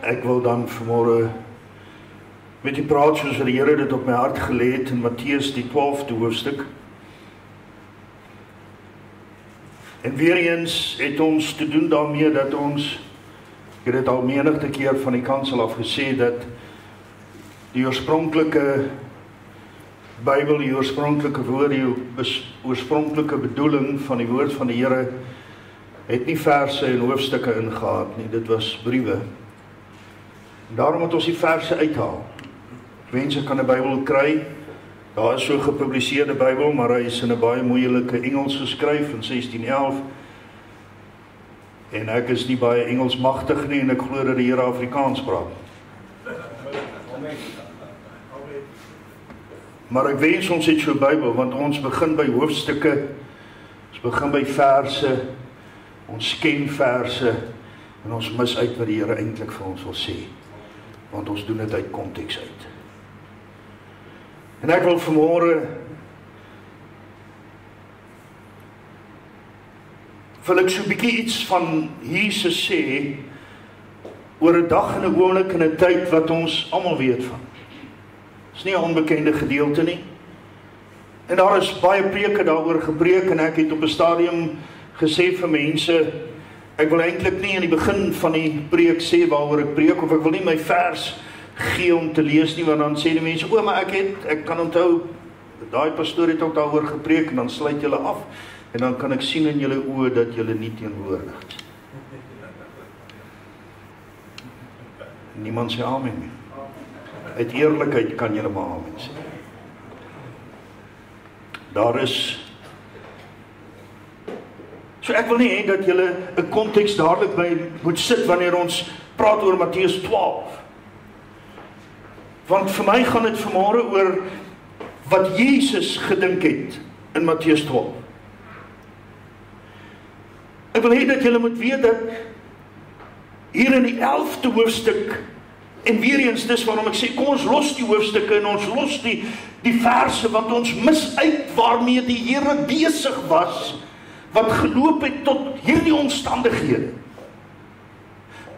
Ek wil dan vanmôre met u praat soos die Here dit op my hart gelê het in Matteus die 12de hoofstuk. En weer eens het ons te doen daarmee dat ons, ek het dit al menigte keer van die kansel af gesê, dat die oorspronklike Bybel, die oorspronklike woord, die oorspronklike bedoeling van die woord van die Here het nie verse en hoofstukke ingehaat nie, dit was briewe. En daarom moet ons die verse uithaal. Mense kan 'n Bybel kry, daar is so 'n gepubliseerde Bybel, maar hy is in 'n baie moeilike Engels geskryf in 1611. En ek is nie baie Engels magtig nie en ek glo dat die Here Afrikaans praat. Maar ek wens ons het so 'n Bybel, want ons begin by hoofstukke, ons begin by verse, ons ken verse en ons mis uit wat die Here eintlik vir ons wil sê, want ons doen dit uit konteks uit. En ek wil vanmôre wil ek so 'n bietjie iets van Jesus sê oor 'n dag en 'n oomblik en 'n tyd wat ons almal weet van. Dit is nie 'n onbekende gedeelte nie. En daar is baie preke daaroor gepreek en ek het op 'n stadium gesê vir mense, ek wil eintlik nie in die begin van die preek sê waaroor ek preek, of ek wil nie my vers gee om te lees nie, want dan sê die mense, o, maar ek kan onthou, daai pastoor het ook daaroor gepreek, en dan sluit julle af, en dan kan ek sien in julle oë dat julle nie teenwoordig is. Niemand sê amen nie. Uit eerlikheid kan julle maar amen sê. Daar is So ek wil nie hê dat julle 'n konteks dadelik by moet sit wanneer ons praat oor Matteus 12. Want vir my gaan dit vanmôre oor wat Jesus gedink het in Matteus 12. Ek wil hê dat julle moet weet dat hier in die 11de hoofstuk, en weer eens, dis waarom ek sê, kom ons los die hoofstukke en ons los die verse, want ons mis uit waarmee die Here besig was, wat geloop het tot hierdie omstandighede.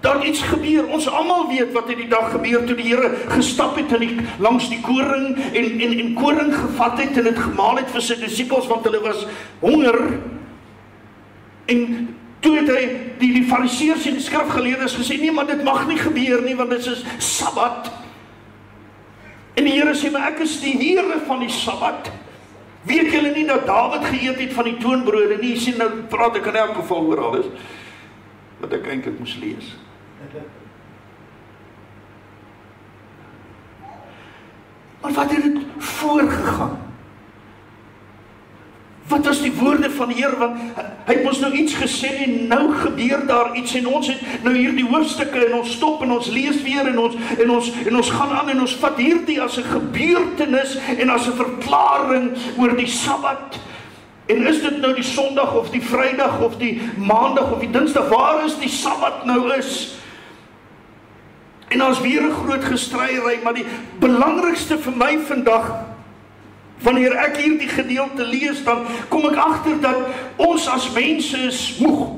Daar iets gebeur, ons almal weet wat het die dag gebeur toe die Here gestap het langs die koring en koring gevat het en het gemaal het vir sy disippels, want hulle was honger. En toe het hy die fariseërs en die skrifgeleerdes gesê, nee, maar dit mag nie gebeur nie, want dit is Sabbat. En die Here sê, maar ek is die Here van die Sabbat. Weet julle nie dat Dawid geëet het van die toonbrode nie? Sien, nou praat ek in elk geval oor alles wat ek eintlik moes lees. Maar wat het dit voorgegaan? Wat was die woorde van die Here? Want hy het ons nou iets gesê en nou gebeur daar iets en ons het nou hierdie hoofstukke en ons stop en ons lees weer en ons gaan aan en ons vat hierdie as 'n gebeurtenis en as 'n verklaring oor die Sabbat. En is dit nou die Sondag of die Vrydag of die Maandag of die Dinsdag? Waar is die Sabbat nou is? En daar's weer 'n groot gestryery, maar die belangrikste vir my vandag, wanneer ek hierdie gedeelte lees, dan kom ek agter dat ons as mense is moeg.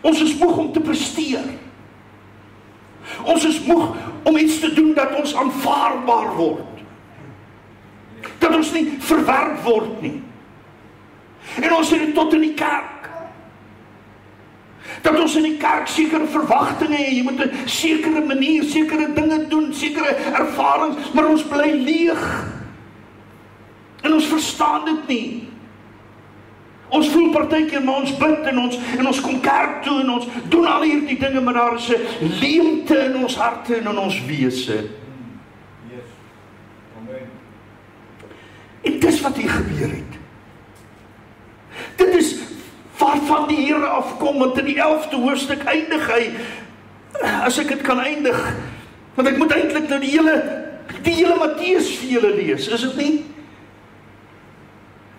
Ons is moeg om te presteer. Ons is moeg om iets te doen dat ons aanvaarbaar word. Dat ons nie verwerp word nie. En ons het dit tot in die kerk. Dat ons in die kerk sekere verwagtinge het, jy moet 'n sekere manier, sekere dinge doen, sekere ervarings, maar ons bly leeg. En ons verstaan dit nie. Ons voel partykeer, maar ons bid en ons kom kerk toe en ons doen al hierdie dinge, maar daar is 'n leemte in ons harte en in ons wese. Yes. Amen. En dis wat hier gebeur het. Dit is waarvan die Here afkom, want in die 11de hoofstuk eindig hy, as ek dit kan eindig, want ek moet eintlik nou die hele Matteus vir julle lees, is dit nie?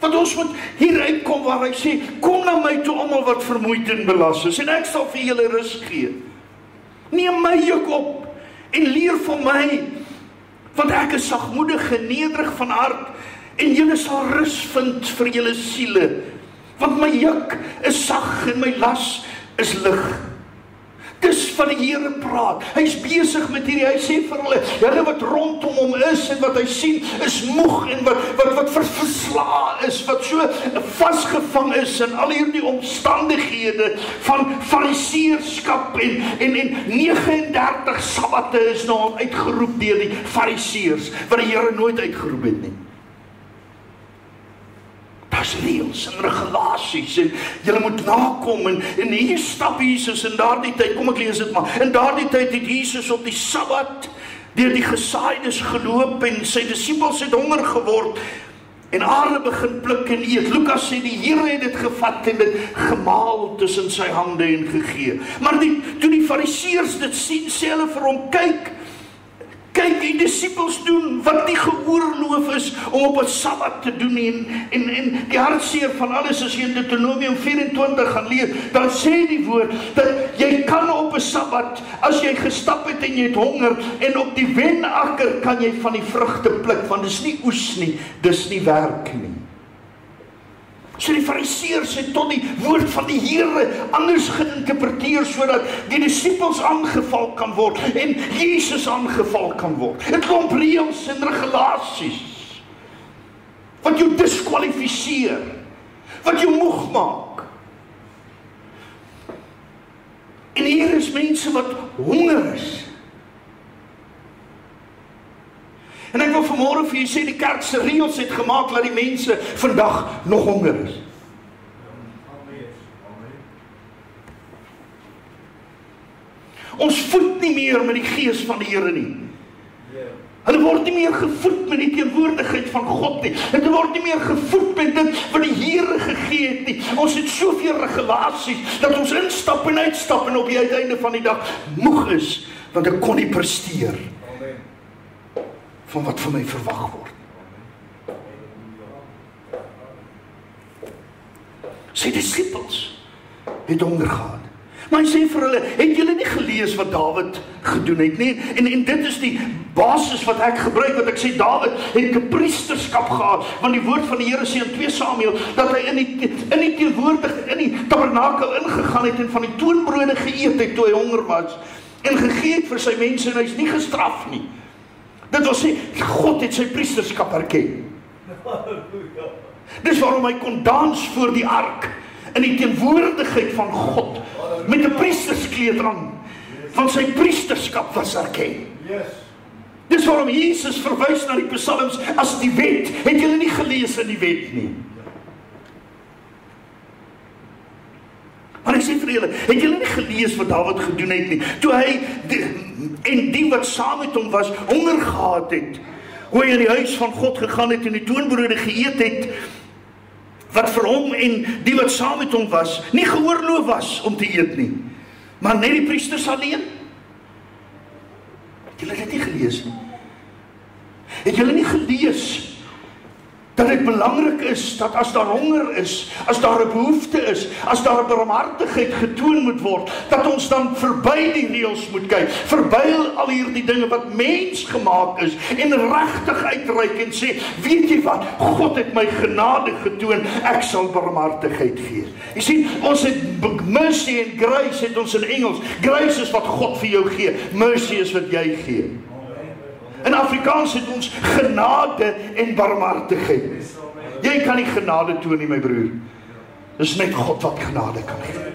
Want ons moet hier uitkom waar hy sê, kom na my toe almal wat vermoeid en belas is, en ek sal vir julle rus gee. Neem my juk op en leer van my, want ek is sagmoedig en nederig van hart, en julle sal rus vind vir julle siele. Want my juk is sag en my las is lig. Dis van die Here praat. Hy's besig met hierdie, hy sê vir hulle wat rondom hom is en wat hy sien is moeg en wat versla is, wat so vasgevang is in al hierdie omstandighede van fariseërskap en 39 sabbate is nou al uitgeroep deur die fariseërs, wat die Here nooit uitgeroep het nie. Daar's reëls en regulasies en julle moet nakom en hier stap Jesus in daardie tyd, kom ek lees dit maar, in daardie tyd het Jesus op die Sabbat deur die gesaaides geloop en sy disippels het honger geword en aarde begin pluk en eet. Lukas sê die Here het dit gevat en dit gemaal tussen sy hande en gegee. Maar toe die fariseërs dit sien, sê hulle vir hom, kyk, die disippels doen wat nie geoorloof is om op 'n Sabbat te doen en die hartseer van alles as jy in Deuteronomium 24 gaan lees, dan sê die woord dat jy kan op 'n Sabbat, as jy gestap het en jy het honger en op die wenakker kan jy van die vrugte pluk, want dis nie oes nie, dis nie werk nie. So die fariseërs het tot die woord van die Here anders geïnterpreteer sodat die disippels aangeval kan word en Jesus aangeval kan word. 'n klomp reëls en regulasies wat jou diskwalifiseer, wat jou moeg maak. En hier is mense wat honger is. En ek wil vanmôre vir julle sê, die kerk se reëls het gemaak dat die mense vandag nog honger is. Ons voed nie meer met die gees van die Here nie. Hulle word nie meer gevoed met die teenwoordigheid van God nie. Hulle word nie meer gevoed met dit wat die Here gegee het nie. Ons het soveel regulasies dat ons instap en uitstap en op die uiteinde van die dag moeg is, want ek kon nie presteer van wat van my verwag word. Sy disippels het honger gehad. Maar hy sê vir hulle, het julle nie gelees wat Dawid gedoen het nie? En dit is die basis wat ek gebruik, wat ek sê, Dawid het 'n priesterskap gehad, want die woord van die Here sê in 2 Samuel, dat hy in die tabernakel ingegaan het en van die toonbrode geëet het toe hy honger was, en gegee het vir sy mense, en hy is nie gestraf nie. Dit wil sê, God het sy priesterskap erken. Dis waarom hy kon dans voor die ark, in die teenwoordigheid van God, met 'n priesterskleed aan, want sy priesterskap was erken. Dis waarom Jesus verwys na die psalms as die wet. Het julle nie gelees in die wet nie? Maar ek sê vir julle, het julle nie gelees wat Dawid gedoen het nie? Toe hy en die wat saam met hom was, honger gehad het, hoe hy in die huis van God gegaan het en die toonbrode geëet het, wat vir hom en die wat saam met hom was, nie geoorloof was om te eet nie, maar net die priesters alleen. Het julle dit nie gelees nie? Het julle nie gelees dat dit belangrik is, dat as daar honger is, as daar 'n behoefte is, as daar 'n barmhartigheid getoon moet word, dat ons dan verby die reëls moet kyk, verby al hierdie dinge wat mens gemaak is, en regtig uitreik en sê, weet jy wat, God het my genade getoon, ek sal barmhartigheid gee. Jy sien, ons het mercy en grace het ons in Engels. Grace is wat God vir jou gee, mercy is wat jy gee. In Afrikaans het ons genade en barmhartigheid. Jy kan nie genade toon nie, my broer. Dis net God wat genade kan gee.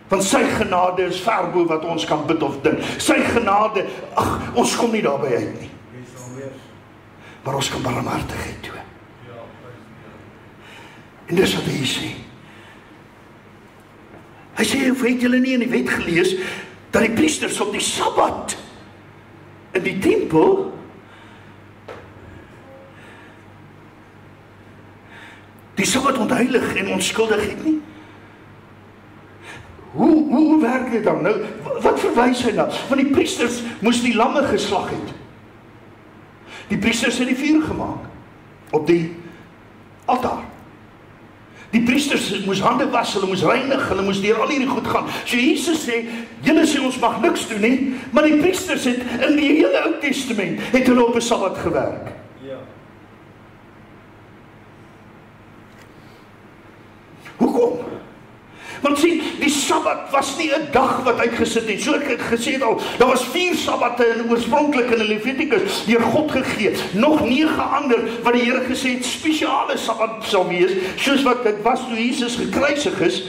Want sy genade is ver bo wat ons kan bid of dink. Sy genade, ons kom nie daarby uit nie. Maar ons kan barmhartigheid toon. En dis wat hy sê. Hy sê, of het julle nie in die wet gelees, dat die priesters op die Sabbat in die tempel die Sabbat ontheilig en onskuldig het nie? Hoe werk dit dan? Nou, wat verwys hy na? Want die priesters moes die lamme geslag het. Die priesters het die vuur gemaak op die altaar. Die priesters moes hande was, hulle moes reinig, hulle moes deur al hierdie goed gaan. So Jesus sê, julle sê ons mag niks doen nie, maar die priesters het in die hele Ou Testament het hulle op 'n Sabbat gewerk. Ja. Hoekom? Want sien, die Sabbat was nie 'n dag wat uitgesit het. So ek het gesê het al, daar was 4 Sabbatte oorspronklik in Levitikus deur God gegee. Nog 9 ander wat die Here gesê het spesiale Sabbat sal wees, soos wat dit was toe Jesus gekruisig is.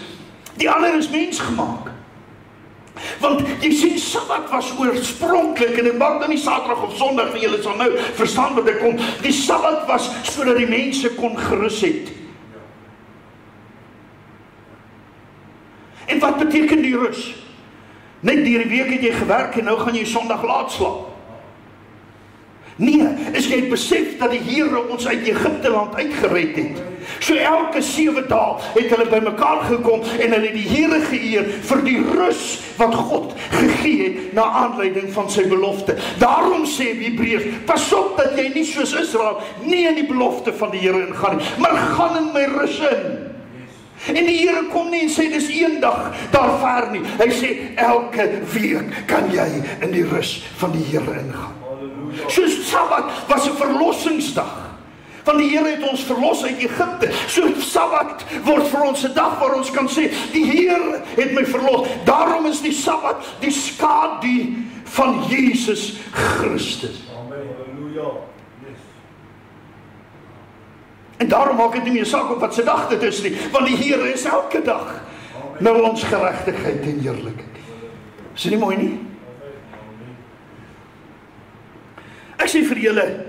Die ander is mensgemaak. Want jy sien, Sabbat was oorspronklik, en dit maak nou nie Saterdag of Sondag nie, julle sal nou verstaan wat ek kom. Die Sabbat was sodat die mense kon gerus het. En wat beteken die rus? Net deur die week het jy gewerk en nou gaan jy Sondag laat slaap. Nee, is jy besef dat die Here ons uit Egipte land uitgered het. So elke 7 dae het hulle bymekaar gekom en hulle het die Here geëer vir die rus wat God gegee het na aanleiding van sy belofte. Daarom sê Hebreërs, pas op dat jy nie soos Israel nie in die belofte van die Here ingaan nie, maar gaan in my rus in. En die Here kom nie en sê dis een dag daar ver nie. Hy sê elke week kan jy in die rus van die Here ingaan. Soos Sabbat was 'n verlossingsdag. Want die Here het ons verlos uit Egipte. So Sabbat word vir ons 'n dag waar ons kan sê, die Here het my verlos. Daarom is die Sabbat die skadu van Jesus Christus. Amen. Halleluja. En daarom maak dit nie meer saak op wat se dag dit is nie, want die Here is elke dag nou ons geregtigheid en heerlikheid. Is dit nie mooi nie? Ek sê vir julle,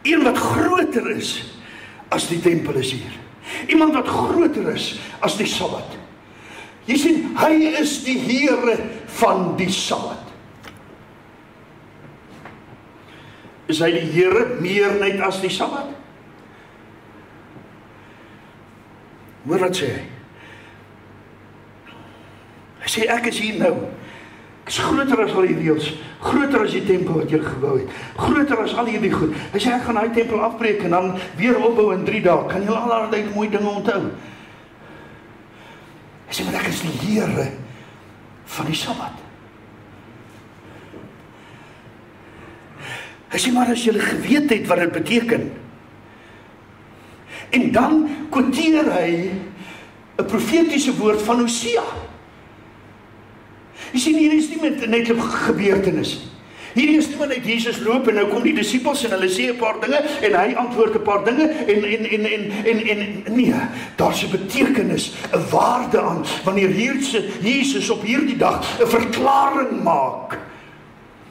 een wat groter is as die tempel is hier. Iemand wat groter is as die Sabbat. Jy sien, hy is die Here van die Sabbat. Is hy die Here meer net as die Sabbat? Hoor wat sê hy? Hy sê ek is hier nou. Ek is groter as al die reëls, groter as die tempel wat jy gebou het, groter as al hierdie goed. Hy sê ek gaan daai tempel afbreek en dan weer opbou in 3 dae. Kan julle al daai mooi dinge onthou? Hy sê maar ek is die Here van die Sabbat. Hy sê maar as julle geweet het wat dit beteken. En dan quoteer hy 'n profetiese woord van Hosea. Jy sien, hier is nie net 'n gebeurtenis. Hier is nie net Jesus loop en nou kom die disippels en hulle sê 'n paar dinge en hy antwoord 'n paar dinge en nee, daar's 'n betekenis, 'n waarde aan wanneer Jesus op hierdie dag 'n verklaring maak.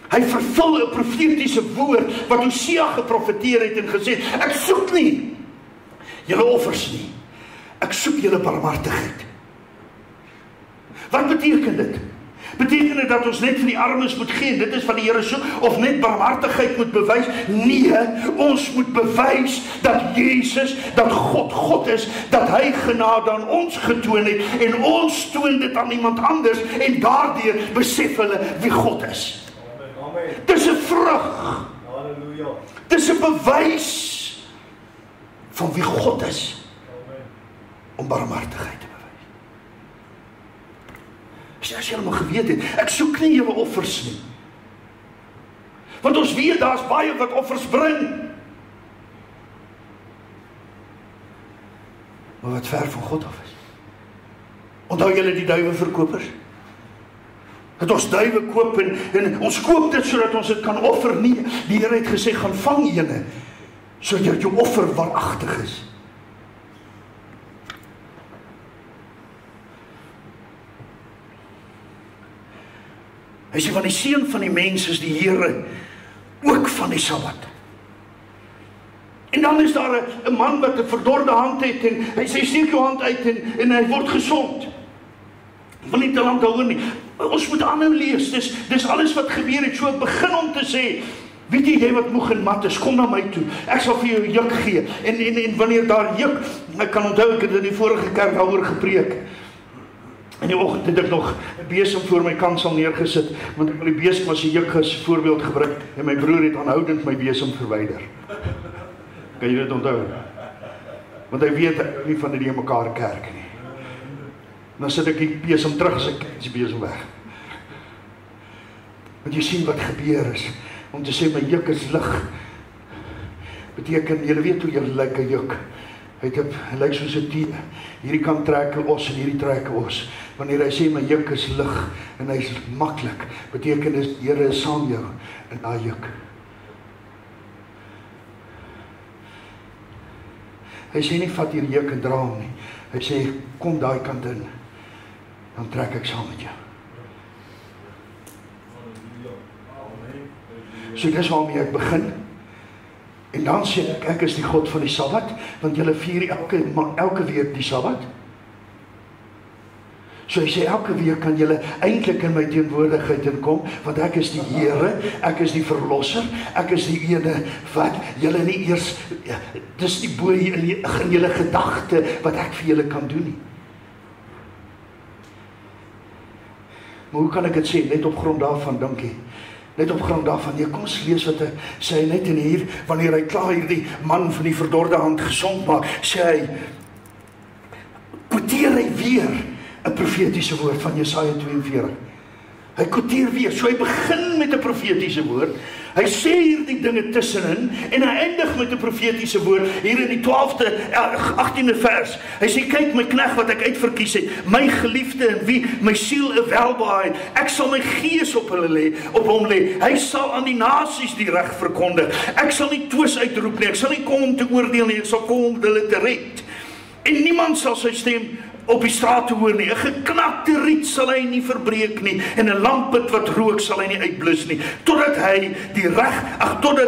Hy vervul 'n profetiese woord wat Hosea geprofeteer het en gesê, ek soek nie julle offers nie. Ek soek julle barmhartigheid. Wat beteken dit? Beteken dit dat ons net vir die armes moet gee, dit is wat die Here soek, of net barmhartigheid moet bewys? Nee, ons moet bewys dat Jesus, dat God is, dat hy genade aan ons getoon het, en ons toon dit aan iemand anders, en daardeur besef hulle wie God is. Amen. Dis 'n vrug. Halleluja. Dis 'n bewys van wie God is, om barmhartigheid te bewys. As jy maar geweet het, ek soek nie julle offers nie. Want ons weet, daar's baie wat offers bring. Maar wat ver van God af is. Onthou julle die duiweverkopers? Dat ons duiwe koop en ons koop dit sodat ons dit kan offer nie. Die Here het gesê, gaan vang ene, sodat jou offer waaragtig is. Hy sê, van die seun van die mens is die Here ook van die Sabbat. En dan is daar 'n man wat 'n verdorde hand het en hy sê, steek jou hand uit en hy word gesond. Ek wil nie te lank daaroor nie. Ons moet aanhou lees, dis alles wat gebeur het. So begin om te sê, weet jy wat moeg en mat is, kom na my toe, ek sal vir jou juk gee. En wanneer daar juk, ek kan onthou, ek het in die vorige kerk daaroor gepreek. In die oggend het ek nog 'n besem voor my kansel neergesit, want ek wil die besem as 'n juk as voorbeeld gebruik, en my broer het aanhoudend my besem verwyder. Kan jy dit onthou? Want hy weet ek nie van die mekaar kerk nie. Dan sit ek die besem terug as ek die besem weg. Want jy sien wat gebeur is, om te sê my juk is lig, beteken, julle weet hoe julle lyk 'n juk. Hy lyk soos 'n tier. Hierdie kant trek 'n os en hierdie trek 'n os. Wanneer hy sê my juk is lig en hy is maklik, beteken dit die Here is saam jou in daai juk. Hy sê nie vat hierdie juk en dra hom nie. Hy sê kom daai kant in, dan trek ek saam met jou. So dis waarmee ek begin. En dan sê ek is die God van die Sabbat, want julle vier elke week die Sabbat. So hy sê elke week kan julle eintlik in my teenwoordigheid inkom, want ek is die Here, ek is die verlosser, ek is die ene wat julle nie eers, dis die bo in julle gedagte wat ek vir julle kan doen nie. Maar hoe kan ek dit sê? Net op grond daarvan, dankie. Net op grond daarvan, kom ons lees wat hy sê net in hier, wanneer hy klaar hierdie man van die verdorde hand gesond maak, sê hy, quoteer hy weer 'n profetiese woord van Jesaja 42. Hy quoteer weer, so hy begin met 'n profetiese woord, hy sê hierdie dinge tussenin, en hy eindig met 'n profetiese woord, hier in die 18de vers, hy sê, kyk my knegt wat ek uitverkies het, my geliefde en wie my siel 'n welbehae, ek sal my gees op hom lê, hy sal aan die nasies die reg verkondig, ek sal nie twis uitroep nie, ek sal nie kom om te oordeel nie, ek sal kom om hulle te red, en niemand sal sy stem op die straat te hoor nie, 'n geknakte riet sal hy nie verbreek nie, en 'n lampet wat rook sal hy nie uitblus nie, totdat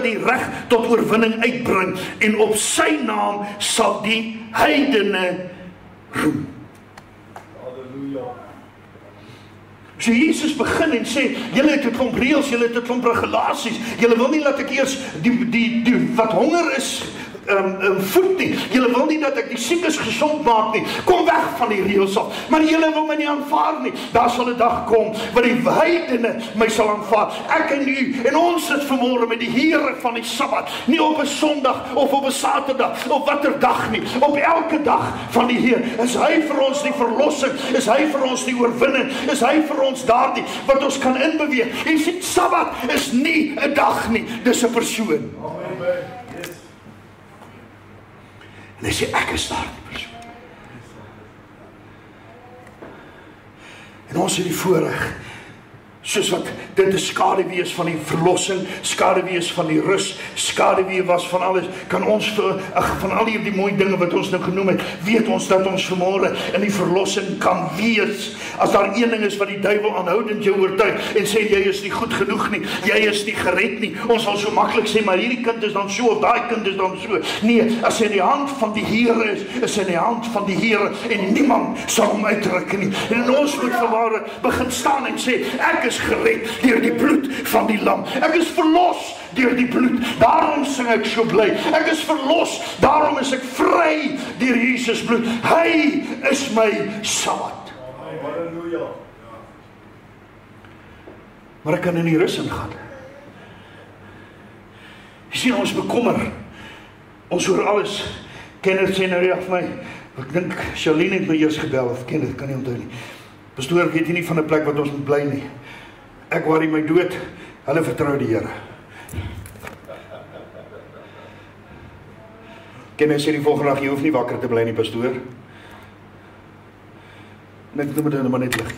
die reg tot oorwinning uitbring, en op sy naam sal die heidene roem. Halleluja. So Jesus begin en sê, julle het 'n klomp reëls, julle het 'n klomp regulasies, julle wil nie laat ek eers die wat honger is voed nie, julle wil nie dat ek die siekes gesond maak nie, kom weg van die reëls af, maar julle wil my nie aanvaar nie, daar sal 'n dag kom, waar die heidene my sal aanvaar, ek en u, en ons is vanmôre met die Here van die Sabbat, nie op 'n Sondag, of op 'n Saterdag, of watter dag nie, op elke dag van die Heer, is hy vir ons die verlossing, is hy vir ons die oorwinning, is hy vir ons daardie, wat ons kan inbeweeg, en sê, Sabbat is nie 'n dag nie, dis 'n persoon. Amen. En hy sê, ek is daar die persoon. En ons het die voorreg, soos wat dit 'n skaduwee is van die verlossing, skaduwee is van die rus, skaduwee was van alles, kan ons van al die mooi dinge wat ons nou genoem het, weet ons dat ons vanmôre in die verlossing kan wees. As daar een ding is wat die duiwel aanhoudend jou oortuig en sê jy is nie goed genoeg nie, jy is nie gered nie, ons sal so maklik sê, maar hierdie kind is dan so, of daai kind is dan so. Nee, as hy in die hand van die Here is hy in die hand van die Here, en niemand sal hom uitruk nie. En ons moet vanmôre begin staan en sê, ek is gered deur die bloed van die lam. Ek is verlos deur die bloed. Daarom sing ek so bly. Ek is verlos. Daarom is ek vry deur Jesus bloed. Hy is my Sabbat. Halleluja. Maar ek kan in die rus ingaan. Jy sien ons bekommer. Ons hoor alles. Kenneth sê nou vir my, ek dink Charlene het my eers gebel, of Kenneth, kan nie onthou nie. Pastoor, ek weet nie van 'n plek wat ons moet bly nie. Ek worry my dood, hulle vertrou die Here. Kenneth sê die volgende dag, jy hoef nie wakker te bly nie, pastoor. En ek moet dit maar net lig.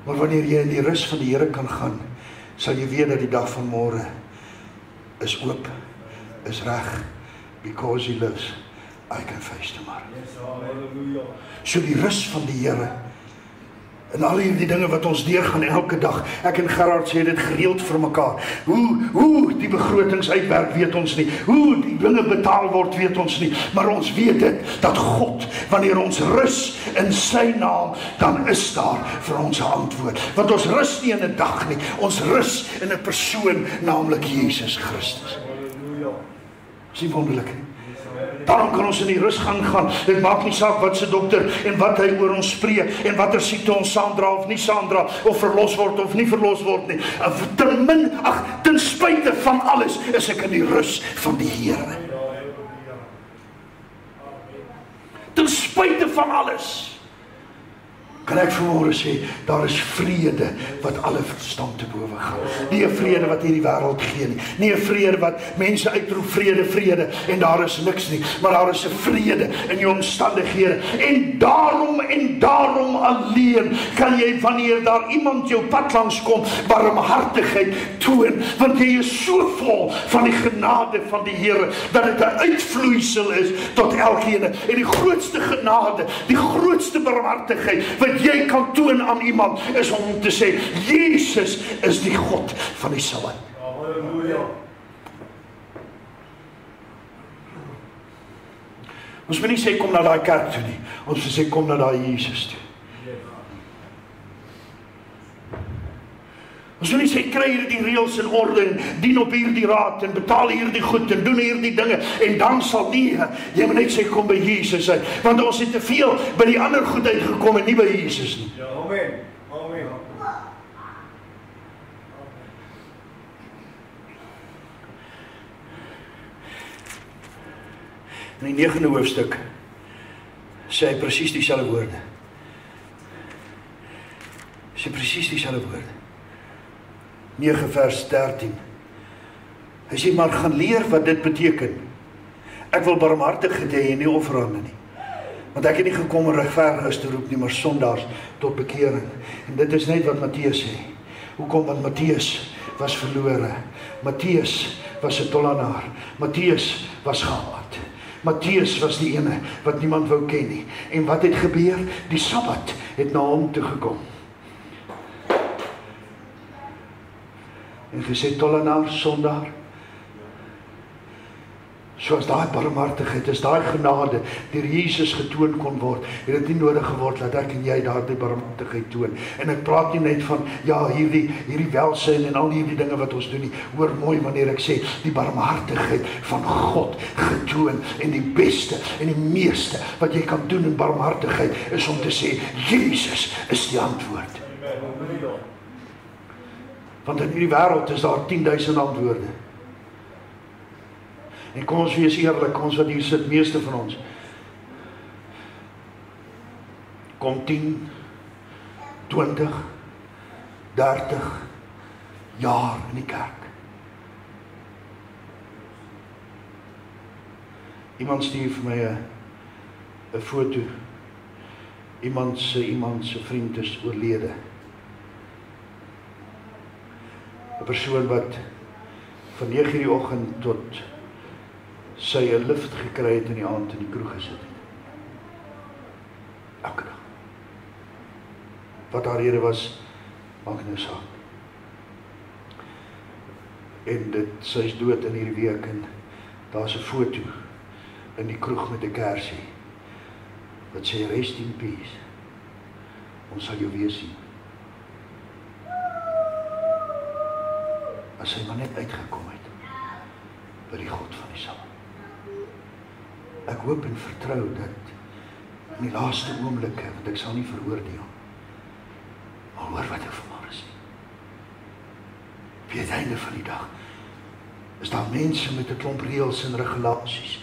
Maar wanneer jy in die rus van die Here kan gaan, sal jy weet dat die dag van môre is oop, is reg, because he lives, I can face tomorrow. Yes, halleluja. So die rus van die Here, en al die dinge wat ons deurgaan elke dag, ek en Gerard sê dit gereeld vir mekaar, hoe die begrotings uitwerk weet ons nie, hoe die dinge betaal word weet ons nie, maar ons weet dit, dat God, wanneer ons rus in sy naam, dan is daar vir ons 'n antwoord, want ons rus nie in 'n dag nie, ons rus in 'n persoon, naamlik Jesus Christus. Halleluja. Is nie wonderlik nie? Daarom kan ons in die rus gaan. Dit maak nie saak wat se dokter en wat hy oor ons spreek en watter siekte ons saamdra of nie saamdra, of verlos word of nie verlos word nie. Ten spyte van alles is ek in die rus van die Here. Ten spyte van alles. Kan ek vanmôre sê, daar is vrede wat alle verstand te bowe gaan. Nie 'n vrede wat hierdie wêreld gee nie. Nie 'n vrede wat mense uitroep vrede, vrede en daar is niks nie. Maar daar is 'n vrede in jou omstandighede. En daarom alleen kan jy wanneer daar iemand jou pad langs kom, barmhartigheid toon. Want jy is so vol van die genade van die Here dat dit 'n uitvloeisel is tot elkeen. En die grootste genade, die grootste barmhartigheid wat jy kan toon aan iemand is om te sê, Jesus is die God van die Sabbat. Halleluja. Ons moet nie sê kom na daai kerk toe nie. Ons moet sê kom na daai Jesus toe. Ons wil nie sê kry hierdie reëls in orde en dien op hierdie raad en betaal hierdie goed en doen hierdie dinge en dan sal nie. Jy moet net sê kom by Jesus uit. Want ons het te veel by die ander goed uitgekom en nie by Jesus nie. Ja, amen. Amen. In die 9de hoofstuk sê hy presies dieselfde woorde. Sê presies dieselfde woorde. 9 vers 13. Hy sê, maar gaan leer wat dit beteken. Ek wil barmhartigheid hê en nie offerande nie. Want ek het nie gekom om regverdiges te roep nie, maar sondaars tot bekering. En dit is net wat Matteus sê. Hoekom? Want Matteus was verlore. Matteus was 'n tollenaar. Matteus was gehaat. Matteus was die ene wat niemand wou ken nie. En wat het gebeur? Die Sabbat het na hom toe gekom. En gesê tollenaar, sondaar. Soos daai barmhartigheid, is daai genade deur Jesus getoon kon word, het dit nie nodig geword dat ek en jy daardie barmhartigheid toon. En ek praat nie net van ja, hierdie welsyn en al hierdie dinge wat ons doen nie. Hoor mooi wanneer ek sê die barmhartigheid van God getoon en die beste en die meeste wat jy kan doen in barmhartigheid is om te sê Jesus is die antwoord. Want in hierdie wêreld is daar 10.000 antwoorde. En kom ons wees eerlik, ons wat hier sit, meeste van ons. Kom 10, 20, 30 jaar in die kerk. Iemand stuur vir my 'n foto. Iemand se vriend is oorlede. 'n Persoon wat van 9 die oggend tot sy 'n lift gekry het in die aand in die kroeg gesit het. Elke dag. Wat haar rede was, maak nou saak. En sy is dood in hierdie week en daar's 'n foto in die kroeg met 'n kersie wat sê rest in peace. Ons sal jou weer sien. As hy maar net uitgekom het by die God van die Sabbat. Ek hoop en vertrou dat in die laaste oomblikke, want ek sal nie veroordeel, maar hoor wat ek vanmôre sê. Op die einde van die dag is daar mense met 'n klomp reëls en regulasies.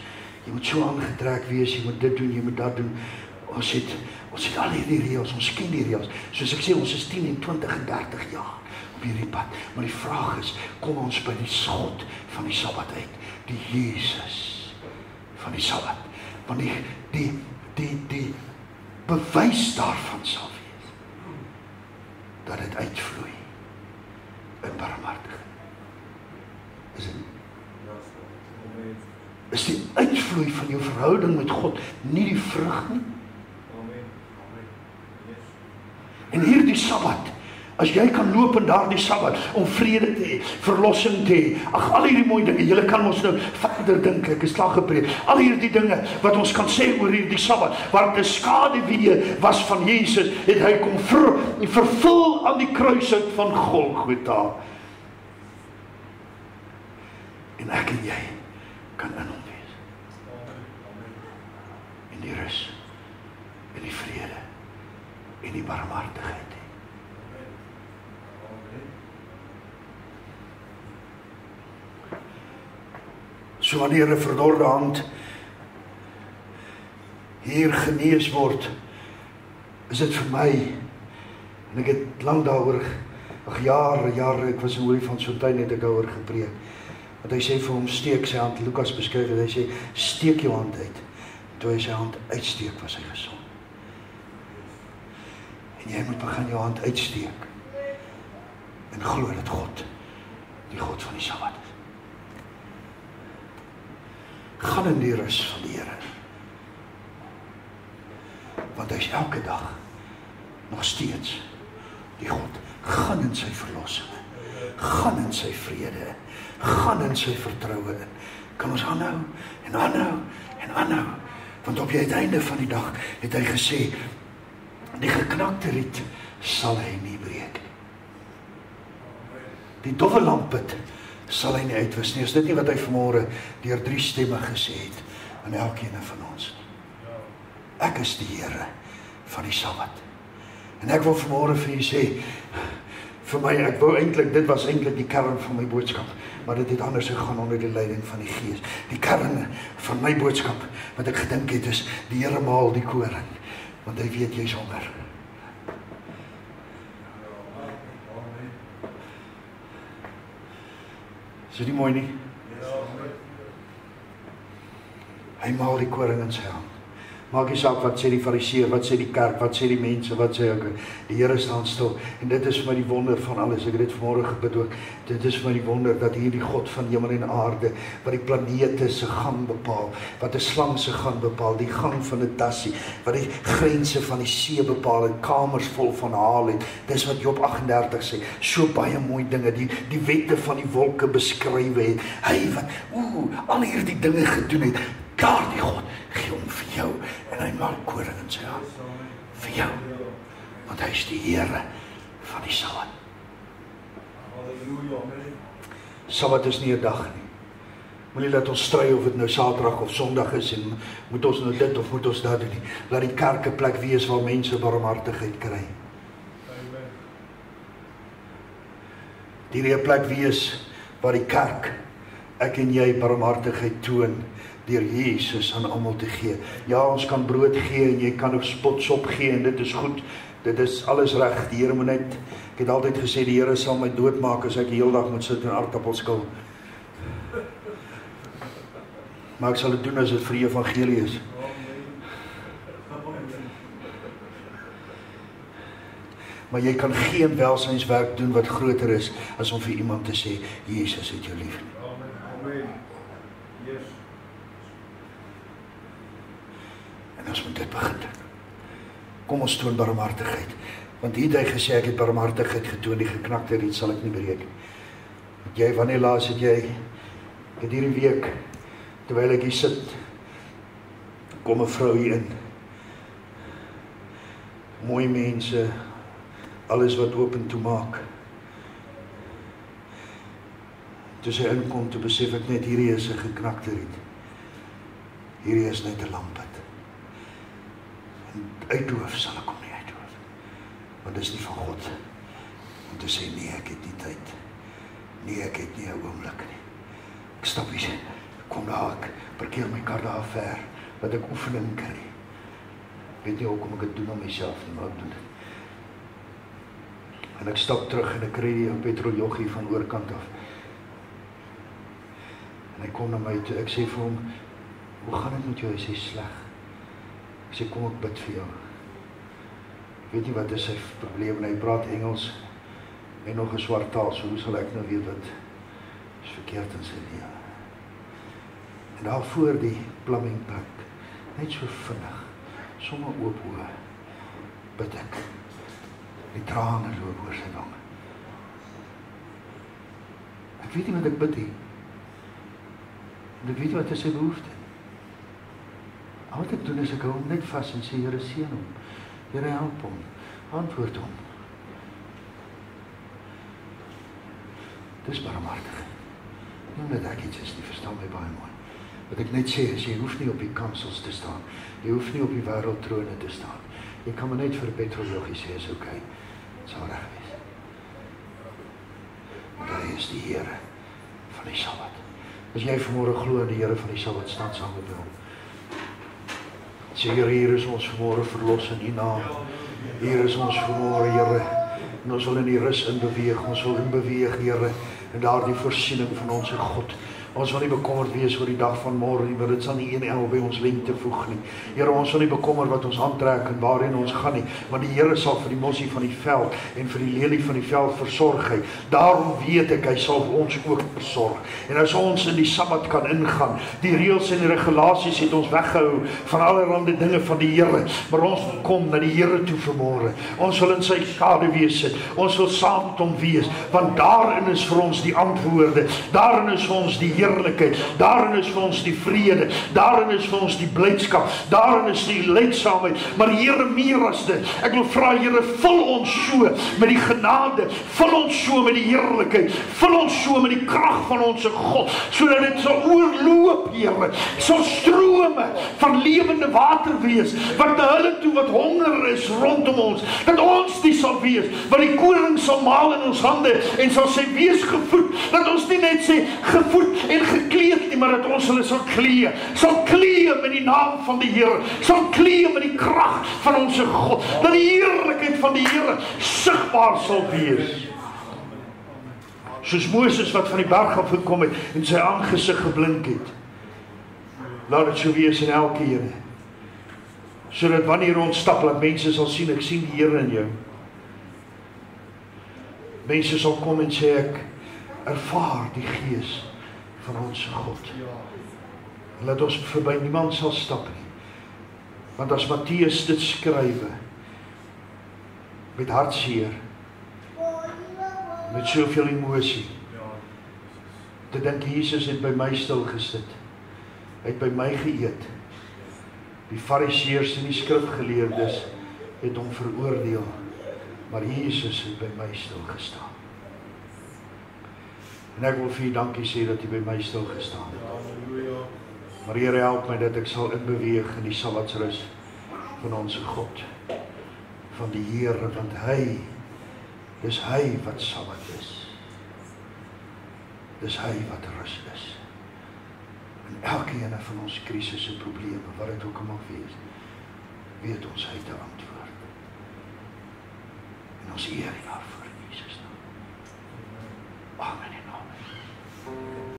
Jy moet so aangetrek wees, jy moet dit doen, jy moet dat doen. Ons het al hierdie reëls, ons ken die reëls. Soos ek sê, ons is 10 en 20 en 30 jaar op hierdie pad. Maar die vraag is, kom ons by die God van die Sabbat uit, die Jesus van die Sabbat. Want die bewys daarvan sal wees dat dit uitvloei in barmhartigheid. Is die uitvloei van jou verhouding met God nie die vrug nie? En hierdie Sabbat, as jy kan loop in daardie Sabbat om vrede te hê, verlossing te hê, ag al hierdie mooi dinge, julle kan ons nou verder dink, ek is klaar gepreek, al hierdie dinge wat ons kan sê oor hierdie Sabbat, waar dit 'n skaduwee was van Jesus, het hy kom vervul aan die kruishout van Golgotha. En ek en jy kan in hom wees. In die rus, in die vrede, in die barmhartigheid. So wanneer 'n verdorde hand hier genees word, is dit vir my, en ek het lang daaroor, jare, ek was in Olifantsfontein, het ek daaroor gepreek, want hy sê vir hom, steek sy hand, Lukas beskryf het, hy sê, steek jou hand uit, toe hy sy hand uitsteek, was hy gesond. En jy moet begin jou hand uitsteek, en glo dat God, die God van die Sabbat is. Gaan in die rus van die Here, want hy is elke dag, nog steeds, die God, gaan in sy verlossing, gaan in sy vrede, gaan in sy vertroue in. Kan ons aanhou, en aanhou, en aanhou, want op die uiteinde van die dag, het hy gesê, die geknakte riet, sal hy nie breek. Die dowwe lampet, sal hy nie uitwis nie. Is dit nie wat hy vanmôre deur 3 stemme gesê het, aan elkeen van ons? Ek is die Here van die Sabbat. En ek wil vanmôre vir u sê, vir my, ek wou eintlik, dit was eintlik die kern van my boodskap, maar dit het anders gegaan onder die leiding van die Gees. Die kern van my boodskap, wat ek gedink het, is, die Here maal die koring, want hy weet jy is honger. Is dit nie mooi nie? Hy maal die koring in sy hand. Maak nie saak wat sê die fariseer, wat sê die kerk, wat sê die mense, wat sê ek, die Here staan stil. En dit is vir my die wonder van alles. Ek het dit vanmôre gebid ook. Dit is vir my die wonder dat hier die God van hemel en aarde, wat die planete se gang bepaal, wat 'n slang se gang bepaal, die gang van 'n tassie, wat die grense van die see bepaal en kamers vol van haal het. Dis wat Job 38 sê. So baie mooi dinge, die wette van die wolke beskryf het. Hy wat al hierdie dinge gedoen het. Daardie God gee hom vir jou, en hy maak koring in sy hand, vir jou, want hy is die Here van die Sabbat. Sabbat is nie 'n dag nie. Moenie laat ons stry of dit nou Saterdag of Sondag is, en moet ons nou dit of moet ons dat doen nie. Laat die kerk 'n plek wees waar mense barmhartigheid kry. Die 'n plek wees waar die kerk, ek en jy, barmhartigheid toon, deur Jesus aan almal te gee. Ja, ons kan brood gee en jy kan 'n pot sop gee en dit is goed. Dit is alles reg. Die Here moet net, ek het altyd gesê die Here sal my doodmaak as ek die hele dag moet sit en aardappels skil. Maar ek sal dit doen as dit vir die evangelie is. Maar jy kan geen welsynswerk doen wat groter is as om vir iemand te sê, Jesus het jou lief. Amen. Yes. En ons moet dit begin doen. Kom ons toon barmhartigheid. Want hier het hy gesê, ek het barmhartigheid getoon, die geknakte riet sal ek nie breek. Jy, wanneer laas het jy, ek het hierdie week, terwyl ek hier sit, kom 'n vrou hier in. Mooi mense, alles wat oop en toe maak. Toe sy inkom, toe besef ek net, hierdie is 'n geknakte riet. Hierdie is net 'n lampet. Uitdoof sal ek hom nie uitdoof. Want dit is nie van God. Om te sê, nee, ek het nie tyd. Nee, ek het nie 'n oomblik nie. Ek stap hier, kom daar, ek parkeer my kar daar ver, wat ek oefening kry. Ek weet nie hoekom ek dit doen aan myself nie, maar ek doen dit. En ek stap terug en ek kry die petroljoggie van oorkant af. En hy kom na my toe, ek sê vir hom, hoe gaan dit met jou? Hy sê, sleg. Ek sê, kom ek bid vir jou. Weet jy wat is sy probleem? En hy praat Engels en nog 'n swart taal, so hoe sal ek nou weet wat is verkeerd in sy lewe? En daar voor die plumbingplek, net so vinnig, sommer oop oë, bid ek. Die trane loop oor sy wange. Ek weet nie wat ek bid nie. En ek weet nie wat is sy behoefte. Al wat ek doen is ek hou hom net vas en sê, Here seën hom. Here help hom. Antwoord hom. Dis barmhartig. Nie omdat ek iets is nie, verstaan my baie mooi. Wat ek net sê is, jy hoef nie op die kansels te staan. Jy hoef nie op die wêreldtrone te staan. Jy kan maar net vir 'n petroljoggie sê, is okay. Dit sal reg wees. Want hy is die Here van die Sabbat. As jy vanmôre glo in die Here van die Sabbat, staan saam met hom. Sê, Here, hier is ons vanmôre verlos in U naam. Hier is ons vanmôre, Here. En ons wil in die rus inbeweeg. Ons wil inbeweeg, Here, in daardie voorsiening van ons God. Ons wil nie bekommerd wees oor die dag van môre nie, want dit sal nie een el by ons lengte voeg nie. Here, ons wil nie bekommerd wat ons aantrek en waarheen ons gaan nie, want die Here sal vir die mossie van die veld en vir die lelie van die veld versorg hy. Daarom weet ek, hy sal ons ook versorg. En as ons in die Sabbat kan ingaan, die reëls en die regulasies het ons weggehou van allerlei dinge van die Here, maar ons kom na die Here toe vanmôre. Ons wil in sy skaduwee sit. Ons wil saam met hom wees, want daarin is vir ons die antwoorde. Daarin is vir ons die heerlikheid, daarin is vir ons die vrede, daarin is vir ons die blydskap, daarin is die leidsaamheid, maar Here, meer as dit, ek wil vra, Here, vul ons so met die genade, vul ons so met die heerlikheid, vul ons so met die krag van ons God, sodat dit sal oorloop, Here, sal strome van lewende water wees, wat na hulle toe wat honger is rondom ons, dat ons die sal wees, wat die koning sal maal in ons hande, en sal sê, wees gevoed, dat ons nie net sê, gevoed en gekleed nie, maar dat ons hulle sal klee met die naam van die Here, sal klee met die krag van ons God, dat die heerlikheid van die Here sigbaar sal wees. Soos Moses wat van die berg af gekom het en sy aangesig geblink het. Laat dit so wees in elkeen. Sodat wanneer ons stap, dat mense sal sien, ek sien die Here in jou. Mense sal kom en sê, ek ervaar die Gees van ons God. En laat ons verby niemand sal stap nie. Want as Matteus dit skrywe, met hartseer, met soveel emosie, te dink Jesus het by my stil gesit, het by my geëet. Die Fariseërs en die skrifgeleerdes het hom veroordeel, maar Jesus het by my stil gestaan. En ek wil vir u dankie sê dat u by my stil gestaan het. Maar Here, help my dat ek sal inbeweeg in die Sabbatsrus van ons God, van die Here, want dis hy wat Sabbat is. Dis hy wat rus is. En elkeen van ons krisis en probleme, wat dit ook al mag wees, weet ons hy te antwoord. En ons eer daarvoor.